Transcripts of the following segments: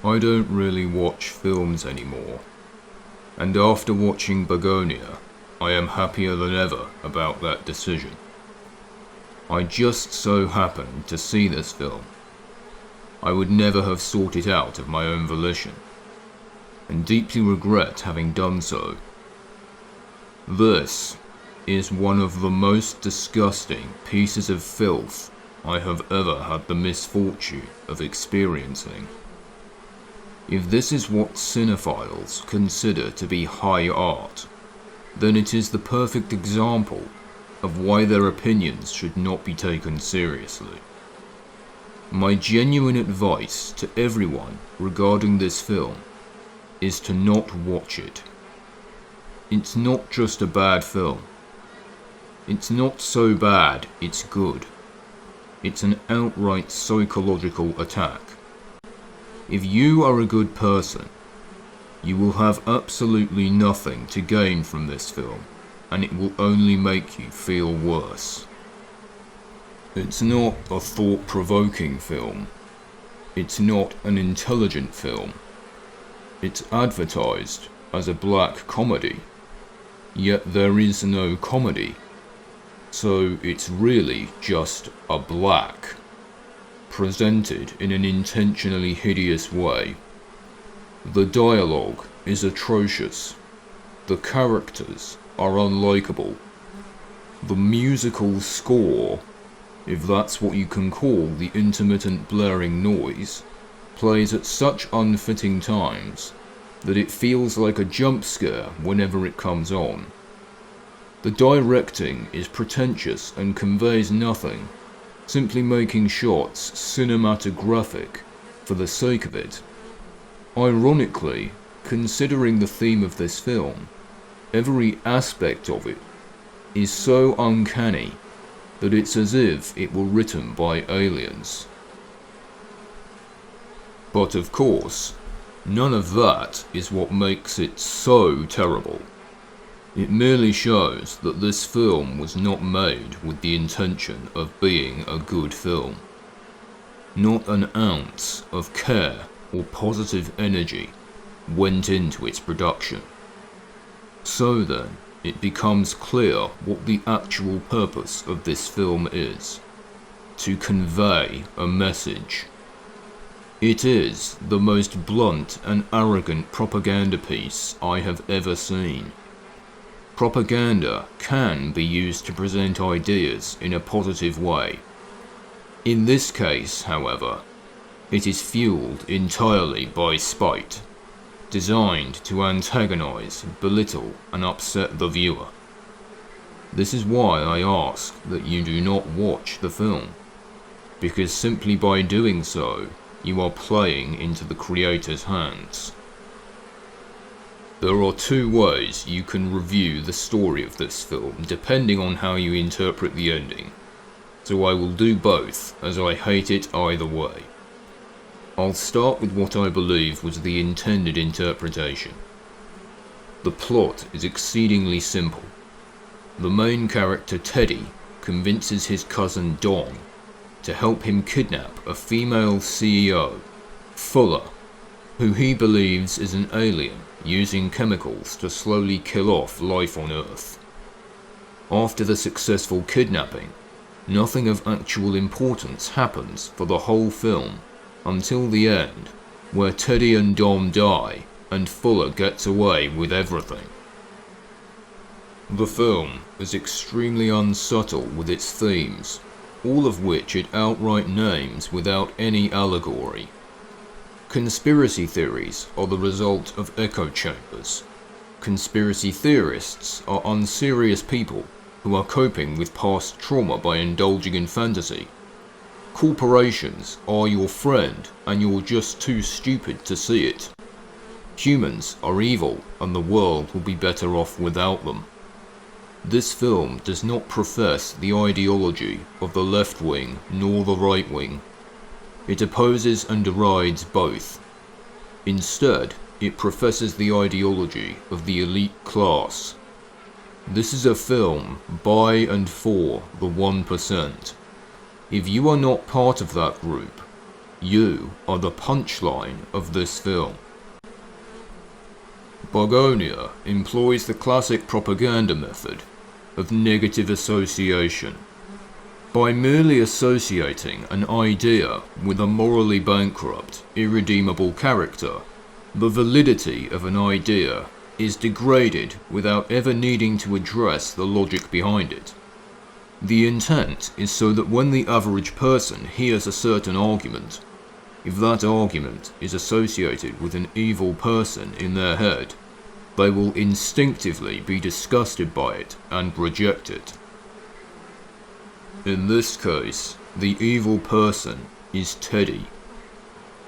I don't really watch films anymore, and after watching Bugonia, I am happier than ever about that decision. I just so happened to see this film. I would never have sought it out of my own volition, and deeply regret having done so. This is one of the most disgusting pieces of filth I have ever had the misfortune of experiencing. If this is what cinephiles consider to be high art, then it is the perfect example of why their opinions should not be taken seriously. My genuine advice to everyone regarding this film is to not watch it. It's not just a bad film. It's not so bad it's good. It's an outright psychological attack. If you are a good person, you will have absolutely nothing to gain from this film, and it will only make you feel worse. It's not a thought-provoking film. It's not an intelligent film. It's advertised as a black comedy, yet there is no comedy, so it's really just a black, presented in an intentionally hideous way. The dialogue is atrocious. The characters are unlikable. The musical score, if that's what you can call the intermittent blaring noise, plays at such unfitting times that it feels like a jump scare whenever it comes on. The directing is pretentious and conveys nothing, simply making shots cinematographic for the sake of it. Ironically, considering the theme of this film, every aspect of it is so uncanny that it's as if it were written by aliens. But of course, none of that is what makes it so terrible. It merely shows that this film was not made with the intention of being a good film. Not an ounce of care or positive energy went into its production. So then, it becomes clear what the actual purpose of this film is: to convey a message. It is the most blunt and arrogant propaganda piece I have ever seen. Propaganda can be used to present ideas in a positive way. In this case, however, it is fueled entirely by spite, designed to antagonize, belittle, and upset the viewer. This is why I ask that you do not watch the film, because simply by doing so, you are playing into the creator's hands. There are two ways you can review the story of this film, depending on how you interpret the ending, so I will do both, as I hate it either way. I'll start with what I believe was the intended interpretation. The plot is exceedingly simple. The main character, Teddy, convinces his cousin Dom to help him kidnap a female CEO, Fuller, who he believes is an alien using chemicals to slowly kill off life on Earth. After the successful kidnapping, nothing of actual importance happens for the whole film until the end, where Teddy and Dom die and Fuller gets away with everything. The film is extremely unsubtle with its themes, all of which it outright names without any allegory. Conspiracy theories are the result of echo chambers. Conspiracy theorists are unserious people who are coping with past trauma by indulging in fantasy. Corporations are your friend and you're just too stupid to see it. Humans are evil and the world will be better off without them. This film does not profess the ideology of the left wing nor the right wing. It opposes and derides both. Instead, it professes the ideology of the elite class. This is a film by and for the 1%. If you are not part of that group, You are the punchline of this film. Bugonia employs the classic propaganda method of negative association. By merely associating an idea with a morally bankrupt, irredeemable character, the validity of an idea is degraded without ever needing to address the logic behind it. The intent is so that when the average person hears a certain argument, if that argument is associated with an evil person in their head, they will instinctively be disgusted by it and reject it. In this case, the evil person is Teddy.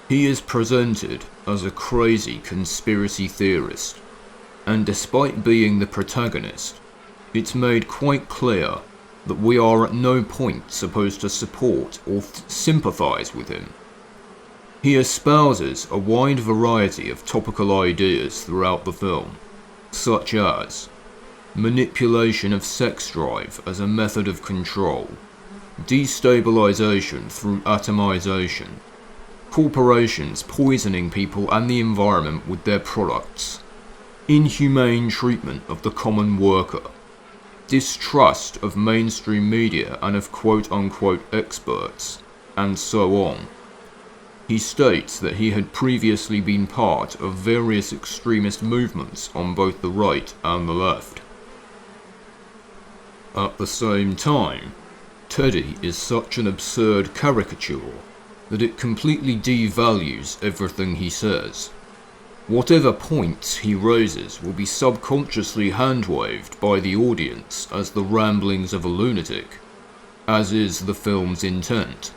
He is presented as a crazy conspiracy theorist, and despite being the protagonist, it's made quite clear that we are at no point supposed to support or sympathize with him. He espouses a wide variety of topical ideas throughout the film, such as manipulation of sex drive as a method of control, destabilization through atomization, corporations poisoning people and the environment with their products, inhumane treatment of the common worker, distrust of mainstream media and of quote-unquote experts, and so on. He states that he had previously been part of various extremist movements on both the right and the left. At the same time, Teddy is such an absurd caricature that it completely devalues everything he says. Whatever points he raises will be subconsciously hand-waved by the audience as the ramblings of a lunatic, as is the film's intent.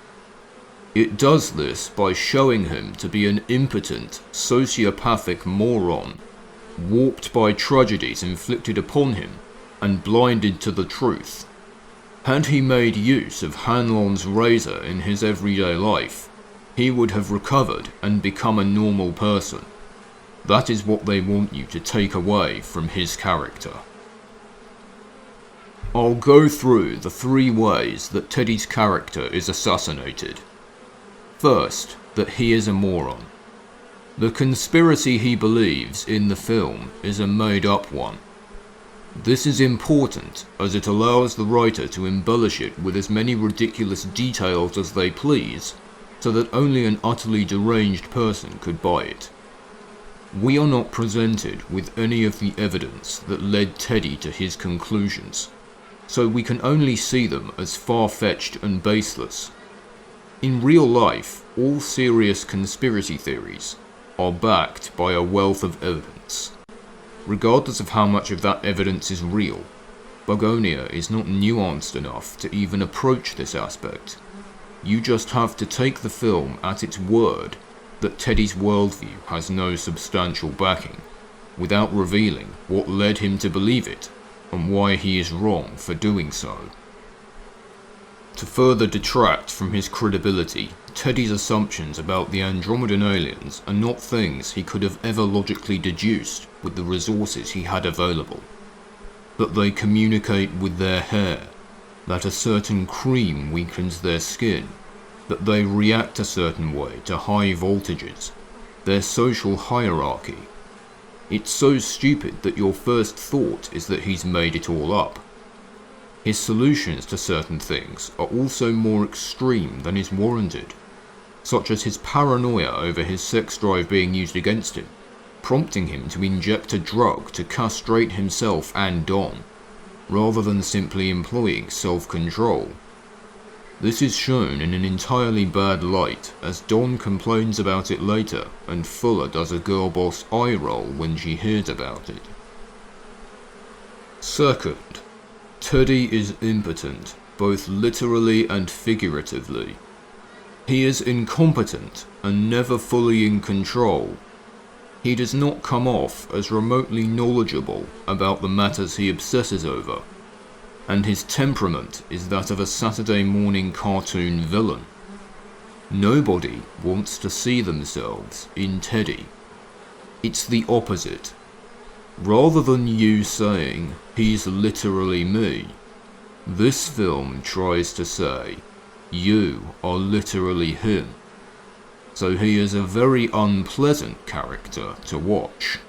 It does this by showing him to be an impotent, sociopathic moron, warped by tragedies inflicted upon him and blinded to the truth. Had he made use of Hanlon's razor in his everyday life, he would have recovered and become a normal person. That is what they want you to take away from his character. I'll go through the 3 ways that Teddy's character is assassinated. First, that he is a moron. The conspiracy he believes in the film is a made-up one. This is important as it allows the writer to embellish it with as many ridiculous details as they please, so that only an utterly deranged person could buy it. We are not presented with any of the evidence that led Teddy to his conclusions, so we can only see them as far-fetched and baseless. In real life, all serious conspiracy theories are backed by a wealth of evidence. Regardless of how much of that evidence is real, Bugonia is not nuanced enough to even approach this aspect. You just have to take the film at its word that Teddy's worldview has no substantial backing, without revealing what led him to believe it, and why he is wrong for doing so. To further detract from his credibility, Teddy's assumptions about the Andromedan aliens are not things he could have ever logically deduced with the resources he had available. That they communicate with their hair, that a certain cream weakens their skin, that they react a certain way to high voltages, their social hierarchy. It's so stupid that your first thought is that he's made it all up. His solutions to certain things are also more extreme than is warranted, such as his paranoia over his sex drive being used against him, prompting him to inject a drug to castrate himself and Don, rather than simply employing self-control. This is shown in an entirely bad light, as Don complains about it later, and Fuller does a girl boss eye roll when she hears about it. Second, Teddy is impotent, both literally and figuratively. He is incompetent and never fully in control. He does not come off as remotely knowledgeable about the matters he obsesses over, and his temperament is that of a Saturday morning cartoon villain. Nobody wants to see themselves in Teddy. It's the opposite. Rather than you saying, "He's literally me," this film tries to say, "You are literally him." so he is a very unpleasant character to watch.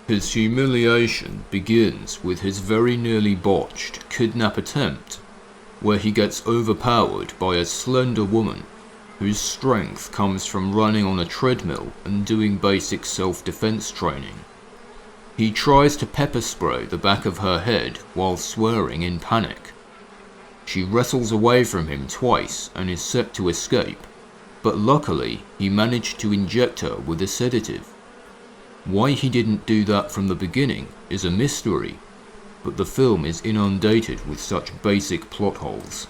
His humiliation begins with his very nearly botched kidnap attempt, where he gets overpowered by a slender woman whose strength comes from running on a treadmill and doing basic self-defense training. He tries to pepper spray the back of her head while swearing in panic. She wrestles away from him twice and is set to escape, but luckily he managed to inject her with a sedative. Why he didn't do that from the beginning is a mystery, but the film is inundated with such basic plot holes.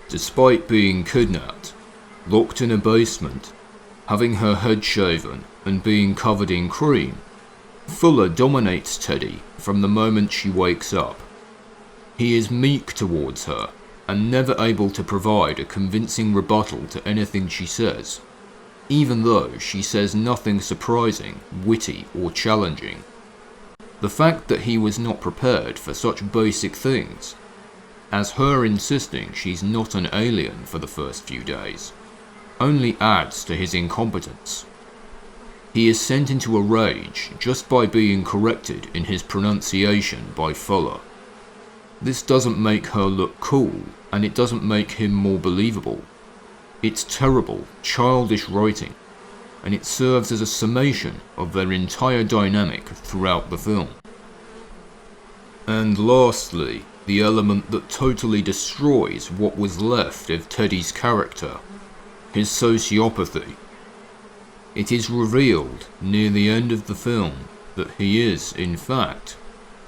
Despite being kidnapped, locked in a basement, having her head shaven and being covered in cream, Fuller dominates Teddy from the moment she wakes up. He is meek towards her and never able to provide a convincing rebuttal to anything she says, even though she says nothing surprising, witty, or challenging. The fact that he was not prepared for such basic things, as her insisting she's not an alien for the first few days, only adds to his incompetence. He is sent into a rage just by being corrected in his pronunciation by Fuller. This doesn't make her look cool, and it doesn't make him more believable. It's terrible, childish writing, and it serves as a summation of their entire dynamic throughout the film. And lastly, the element that totally destroys what was left of Teddy's character, his sociopathy. It is revealed near the end of the film that he is, in fact,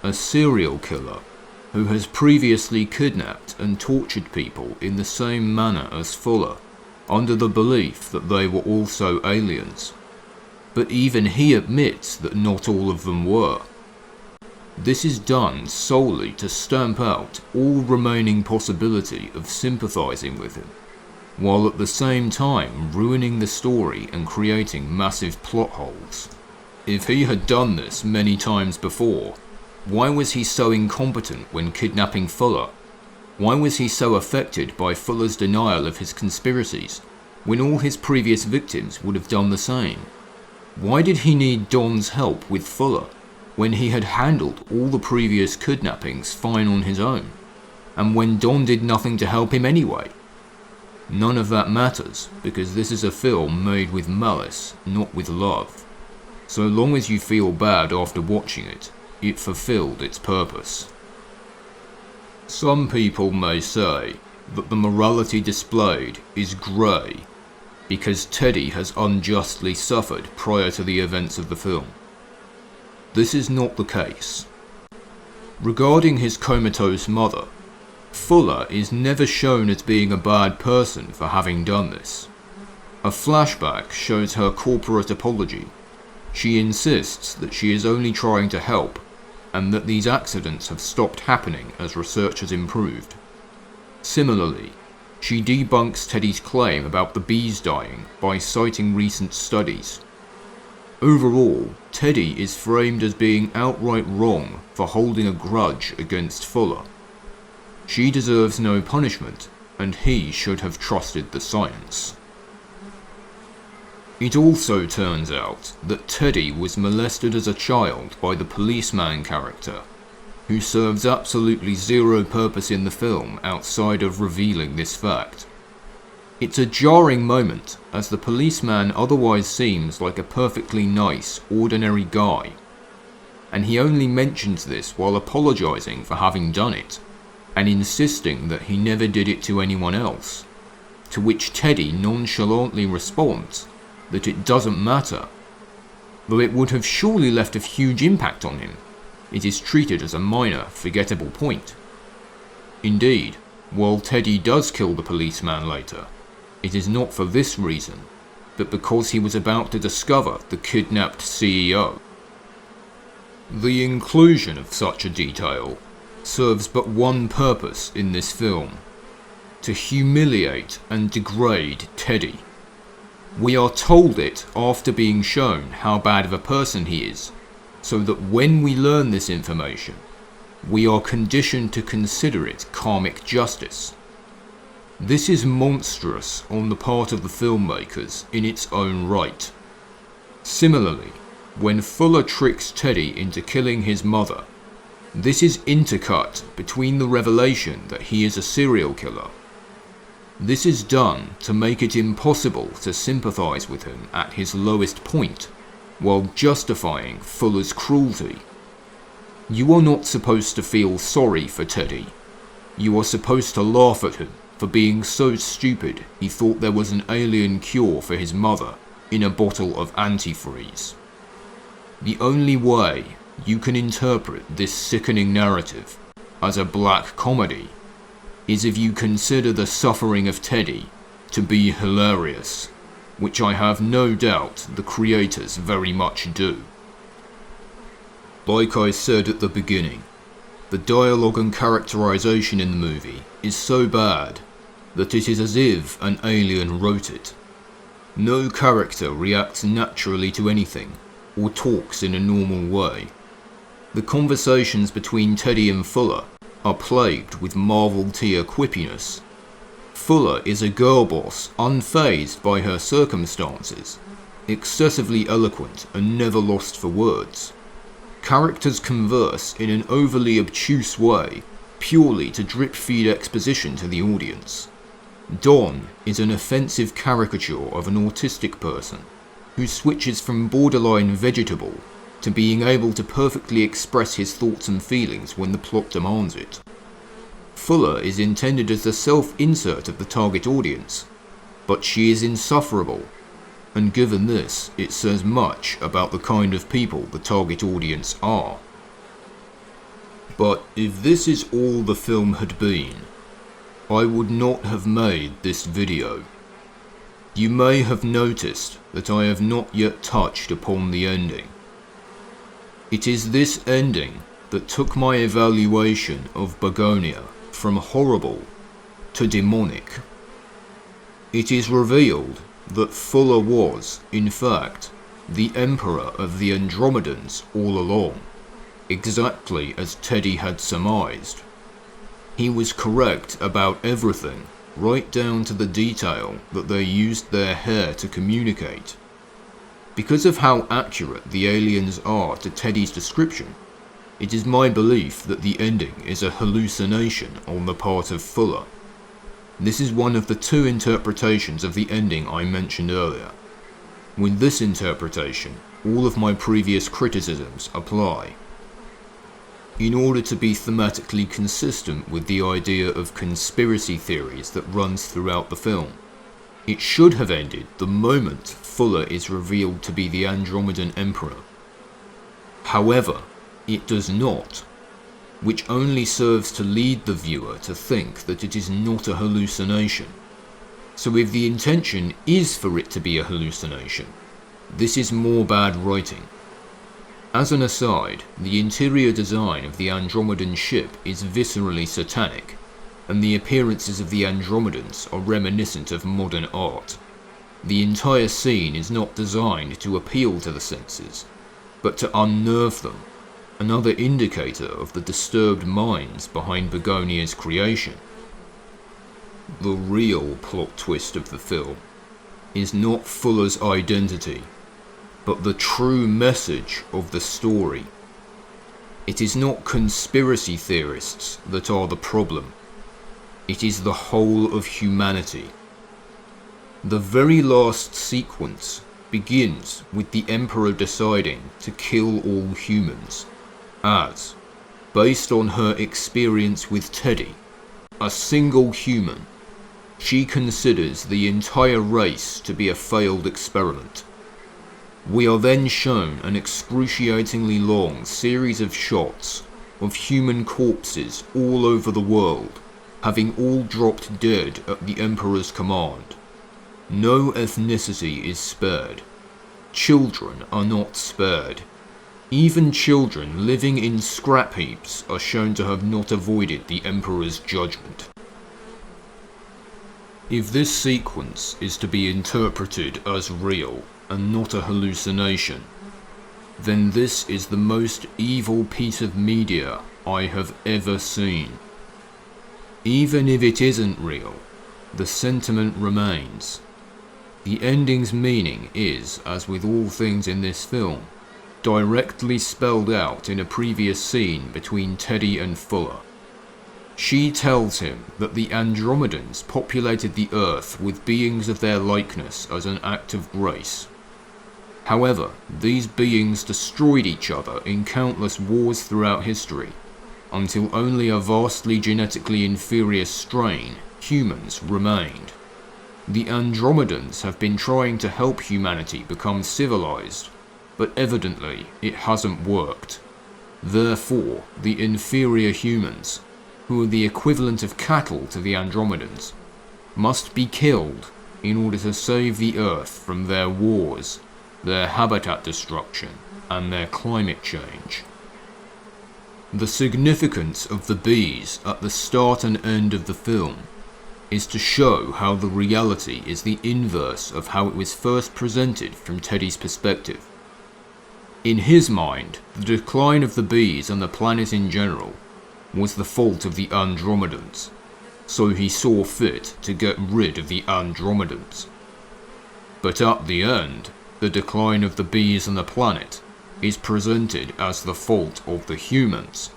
a serial killer who has previously kidnapped and tortured people in the same manner as Fuller, under the belief that they were also aliens. But even he admits that not all of them were. This is done solely to stamp out all remaining possibility of sympathizing with him, while at the same time ruining the story and creating massive plot holes. If he had done this many times before, why was he so incompetent when kidnapping Fuller? Why was he so affected by Fuller's denial of his conspiracies, when all his previous victims would have done the same? Why did he need Don's help with Fuller, when he had handled all the previous kidnappings fine on his own, and when Don did nothing to help him anyway? None of that matters, because this is a film made with malice, not with love. So long as you feel bad after watching it, it fulfilled its purpose. Some people may say that the morality displayed is grey because Teddy has unjustly suffered prior to the events of the film. This is not the case. Regarding his comatose mother, Fuller is never shown as being a bad person for having done this. A flashback shows her corporate apology. She insists that she is only trying to help, and that these accidents have stopped happening as research has improved. Similarly, she debunks Teddy's claim about the bees dying by citing recent studies. Overall, Teddy is framed as being outright wrong for holding a grudge against Fuller. She deserves no punishment, and he should have trusted the science. It also turns out that Teddy was molested as a child by the policeman character, who serves absolutely zero purpose in the film outside of revealing this fact. It's a jarring moment, as the policeman otherwise seems like a perfectly nice, ordinary guy, and he only mentions this while apologizing for having done it, and insisting that he never did it to anyone else, to which Teddy nonchalantly responds that it doesn't matter. Though it would have surely left a huge impact on him, it is treated as a minor, forgettable point. Indeed, while Teddy does kill the policeman later, it is not for this reason, but because he was about to discover the kidnapped CEO. The inclusion of such a detail serves but one purpose in this film: to humiliate and degrade Teddy. We are told it after being shown how bad of a person he is, so that when we learn this information, we are conditioned to consider it karmic justice. This is monstrous on the part of the filmmakers in its own right. Similarly, when Fuller tricks Teddy into killing his mother, this is intercut between the revelation that he is a serial killer. This is done to make it impossible to sympathize with him at his lowest point, while justifying Fuller's cruelty. You are not supposed to feel sorry for Teddy. You are supposed to laugh at him for being so stupid he thought there was an alien cure for his mother in a bottle of antifreeze. The only way you can interpret this sickening narrative as a black comedy is if you consider the suffering of Teddy to be hilarious, which I have no doubt the creators very much do. Like I said at the beginning, the dialogue and characterization in the movie is so bad that it is as if an alien wrote it. No character reacts naturally to anything or talks in a normal way. The conversations between Teddy and Fuller are plagued with Marvel tier quippiness. Fuller is a girl boss unfazed by her circumstances, excessively eloquent and never lost for words. Characters converse in an overly obtuse way, purely to drip-feed exposition to the audience. Don is an offensive caricature of an autistic person who switches from borderline vegetable to being able to perfectly express his thoughts and feelings when the plot demands it. Fuller is intended as the self-insert of the target audience, but she is insufferable, and given this, it says much about the kind of people the target audience are. But if this is all the film had been, I would not have made this video. You may have noticed that I have not yet touched upon the ending. It is this ending that took my evaluation of Bugonia from horrible to demonic. It is revealed that Fuller was, in fact, the Emperor of the Andromedans all along, exactly as Teddy had surmised. He was correct about everything, right down to the detail that they used their hair to communicate. Because of how accurate the aliens are to Teddy's description, it is my belief that the ending is a hallucination on the part of Fuller. This is one of the two interpretations of the ending I mentioned earlier. With this interpretation, all of my previous criticisms apply. In order to be thematically consistent with the idea of conspiracy theories that runs throughout the film, it should have ended the moment Fuller is revealed to be the Andromedan Emperor. However, it does not, which only serves to lead the viewer to think that it is not a hallucination. So if the intention is for it to be a hallucination, this is more bad writing. As an aside, the interior design of the Andromedan ship is viscerally satanic, and the appearances of the Andromedans are reminiscent of modern art. The entire scene is not designed to appeal to the senses, but to unnerve them, another indicator of the disturbed minds behind Bugonia's creation. The real plot twist of the film is not Fuller's identity, but the true message of the story. It is not conspiracy theorists that are the problem. It is the whole of humanity. The very last sequence begins with the Emperor deciding to kill all humans, as, based on her experience with Teddy, a single human, she considers the entire race to be a failed experiment. We are then shown an excruciatingly long series of shots of human corpses all over the world, having all dropped dead at the Emperor's command. No ethnicity is spared. Children are not spared. Even children living in scrap heaps are shown to have not avoided the Emperor's judgment. If this sequence is to be interpreted as real and not a hallucination, then this is the most evil piece of media I have ever seen. Even if it isn't real, the sentiment remains. The ending's meaning is, as with all things in this film, directly spelled out in a previous scene between Teddy and Fuller. She tells him that the Andromedans populated the Earth with beings of their likeness as an act of grace. However, these beings destroyed each other in countless wars throughout history, until only a vastly genetically inferior strain, humans, remained. The Andromedans have been trying to help humanity become civilized, but evidently it hasn't worked. Therefore, the inferior humans, who are the equivalent of cattle to the Andromedans, must be killed in order to save the Earth from their wars, their habitat destruction, and their climate change. The significance of the bees at the start and end of the film is to show how the reality is the inverse of how it was first presented from Teddy's perspective. In his mind, the decline of the bees and the planet in general was the fault of the Andromedans, so he saw fit to get rid of the Andromedans. But at the end, the decline of the bees and the planet is presented as the fault of the humans,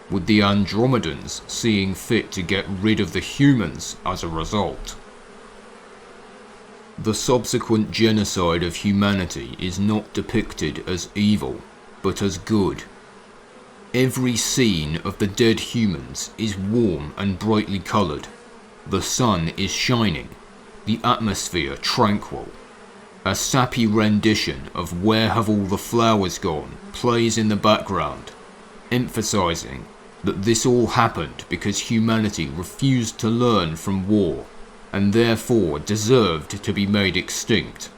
with the Andromedans seeing fit to get rid of the humans as a result. The subsequent genocide of humanity is not depicted as evil, but as good. Every scene of the dead humans is warm and brightly coloured. The sun is shining, the atmosphere tranquil. A sappy rendition of Where Have All the Flowers Gone plays in the background, emphasising that this all happened because humanity refused to learn from war, and therefore deserved to be made extinct.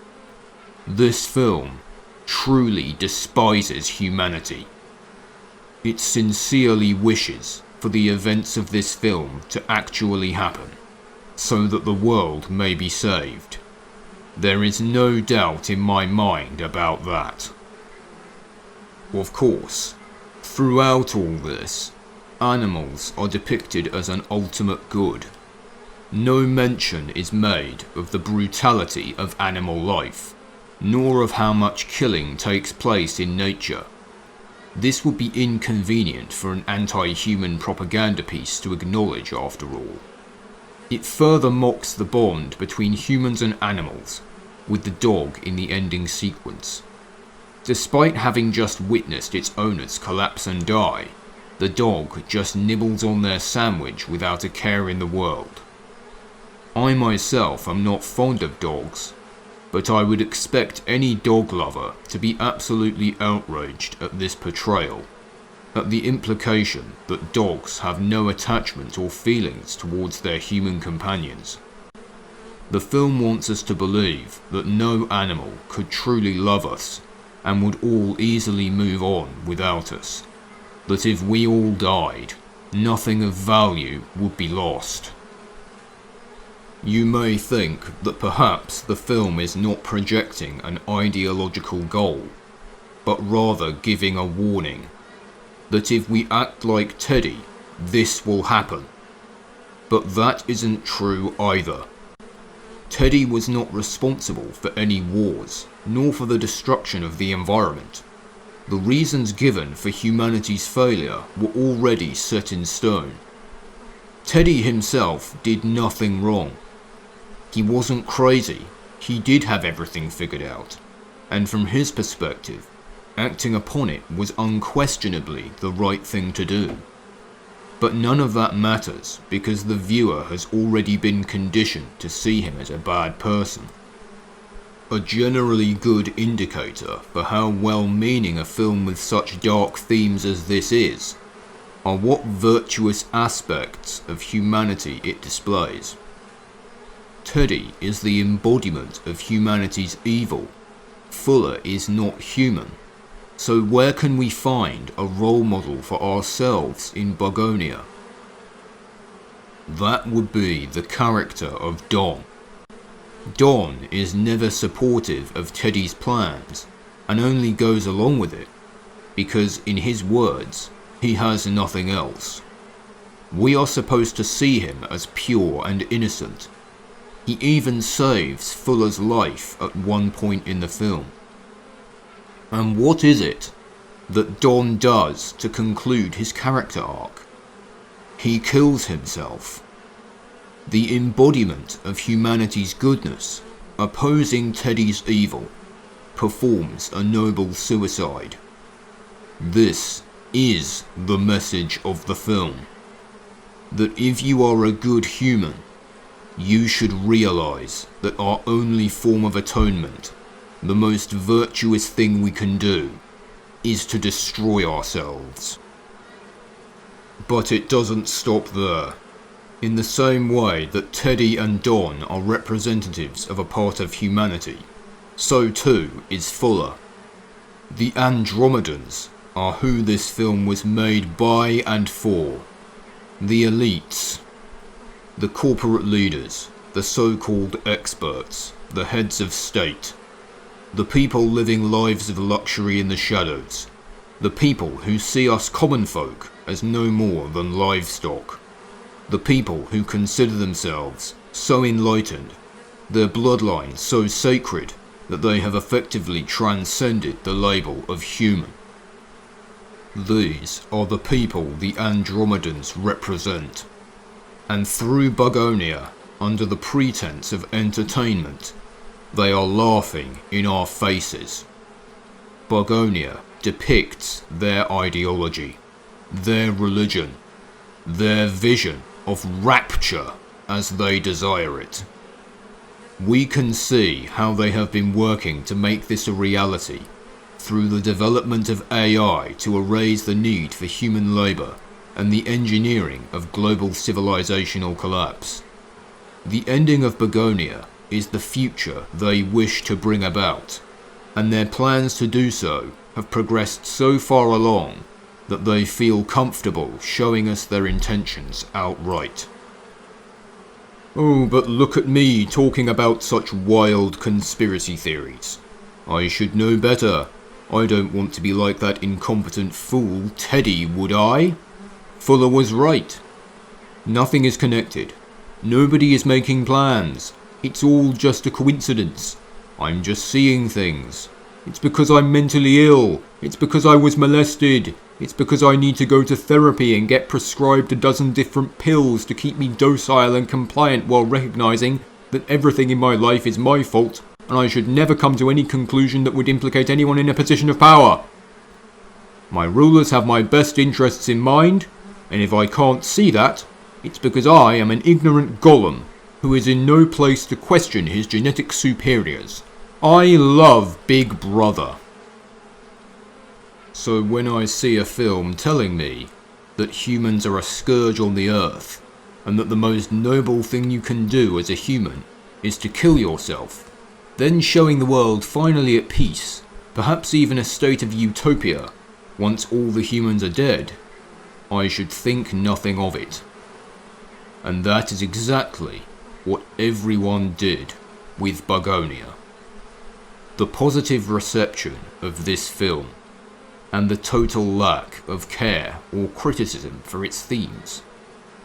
This film truly despises humanity. It sincerely wishes for the events of this film to actually happen, so that the world may be saved. There is no doubt in my mind about that. Of course, throughout all this, animals are depicted as an ultimate good. No mention is made of the brutality of animal life, nor of how much killing takes place in nature. This would be inconvenient for an anti-human propaganda piece to acknowledge after all. It further mocks the bond between humans and animals, with the dog in the ending sequence. Despite having just witnessed its owners collapse and die, the dog just nibbles on their sandwich without a care in the world. I myself am not fond of dogs, but I would expect any dog lover to be absolutely outraged at this portrayal, at the implication that dogs have no attachment or feelings towards their human companions. The film wants us to believe that no animal could truly love us and would all easily move on without us. That if we all died, nothing of value would be lost. You may think that perhaps the film is not projecting an ideological goal, but rather giving a warning that if we act like Teddy, this will happen. But that isn't true either. Teddy was not responsible for any wars, nor for the destruction of the environment. The reasons given for humanity's failure were already set in stone. Teddy himself did nothing wrong. He wasn't crazy, he did have everything figured out, and from his perspective, acting upon it was unquestionably the right thing to do. But none of that matters because the viewer has already been conditioned to see him as a bad person. A generally good indicator for how well-meaning a film with such dark themes as this is are what virtuous aspects of humanity it displays. Teddy is the embodiment of humanity's evil. Fuller is not human. So where can we find a role model for ourselves in Bugonia? That would be the character of Don. Don is never supportive of Teddy's plans and only goes along with it because, in his words, he has nothing else. We are supposed to see him as pure and innocent, He even saves Fuller's life at one point in the film. And what is it that Don does to conclude his character arc? He kills himself. The embodiment of humanity's goodness, opposing Teddy's evil, performs a noble suicide. This is the message of the film. That if you are a good human, you should realize that our only form of atonement, the most virtuous thing we can do, is to destroy ourselves. But it doesn't stop there. In the same way that Teddy and Don are representatives of a part of humanity, so too is Fuller. The Andromedans are who this film was made by and for. The elites. The corporate leaders, the so-called experts, the heads of state. The people living lives of luxury in the shadows. The people who see us common folk as no more than livestock. The people who consider themselves so enlightened, their bloodline so sacred, that they have effectively transcended the label of human. These are the people the Andromedans represent. And through Bugonia, under the pretense of entertainment, they are laughing in our faces. Bugonia depicts their ideology, their religion, their vision of rapture as they desire it. We can see how they have been working to make this a reality through the development of AI to erase the need for human labour and the engineering of global civilizational collapse. The ending of Bugonia is the future they wish to bring about, and their plans to do so have progressed so far along that they feel comfortable showing us their intentions outright. Oh, but look at me talking about such wild conspiracy theories. I should know better. I don't want to be like that incompetent fool Teddy, would I? Fuller was right. Nothing is connected. Nobody is making plans. It's all just a coincidence. I'm just seeing things. It's because I'm mentally ill. It's because I was molested. It's because I need to go to therapy and get prescribed a dozen different pills to keep me docile and compliant while recognizing that everything in my life is my fault and I should never come to any conclusion that would implicate anyone in a position of power. My rulers have my best interests in mind, and if I can't see that, it's because I am an ignorant golem who is in no place to question his genetic superiors. I love Big Brother. So when I see a film telling me that humans are a scourge on the earth, and that the most noble thing you can do as a human is to kill yourself, then showing the world finally at peace, perhaps even a state of utopia, once all the humans are dead, I should think nothing of it. And that is exactly what everyone did with Bugonia. The positive reception of this film, and the total lack of care or criticism for its themes,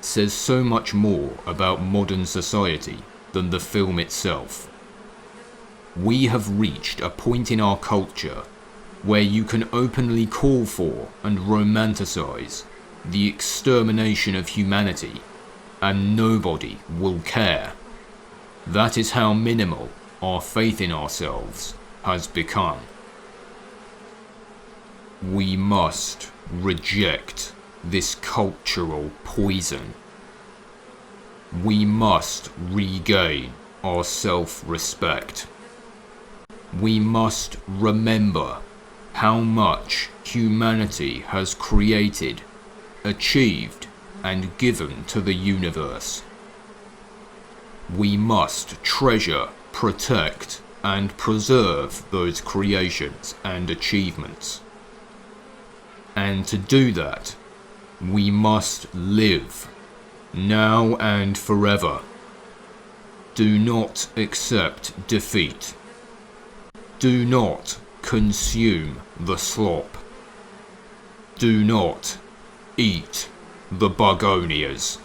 says so much more about modern society than the film itself. We have reached a point in our culture where you can openly call for and romanticize the extermination of humanity, and nobody will care. That is how minimal our faith in ourselves has become. We must reject this cultural poison. We must regain our self-respect. We must remember how much humanity has created, achieved, and given to the universe. We must treasure, protect, and preserve those creations and achievements. And to do that, we must live, now and forever. Do not accept defeat. Do not consume the slop. Do not eat the Bugonias.